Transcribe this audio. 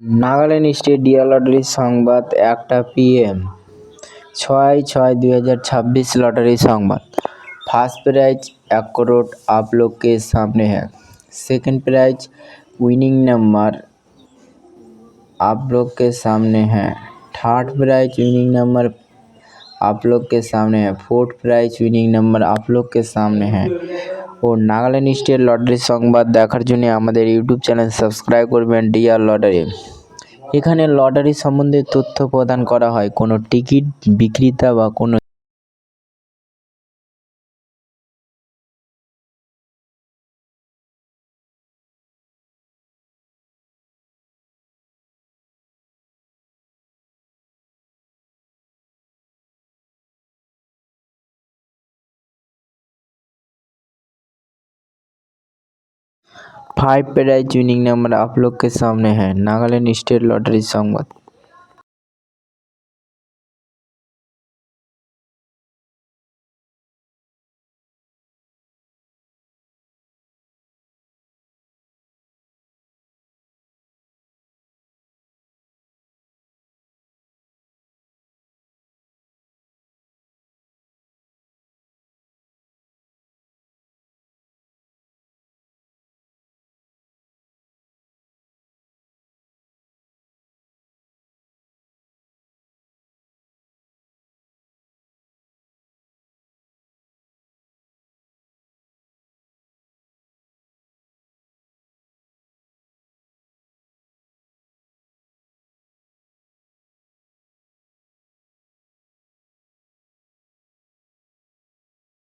Nagaland state deer লটারির সংবাদ 1টা PM 6/6/2026 lottery संवाद। फर्स्ट प्राइज 1 करोड़ आप लोग के सामने है। सेकंड प्राइज विनिंग नंबर आप लोग के सामने है। थर्ड प्राइज विनिंग नंबर आप लोग के सामने है। फोर्थ प्राइज विनिंग नंबर आप लोग के सामने है। और नागालैंड स्टेट लटारी संबाद देखार जन्य आमादेर यूट्यूब चैनल सबस्क्राइब करबेन डियार लटारी। এখানে লটারি সম্বন্ধে তথ্য প্রদান করা হয়। কোনো টিকিট বিক্রেতা বা কোনো फाइव प्राइज विनिंग नंबर आप लोग के सामने है। नागालैंड स्टेट लॉटरी संवाद।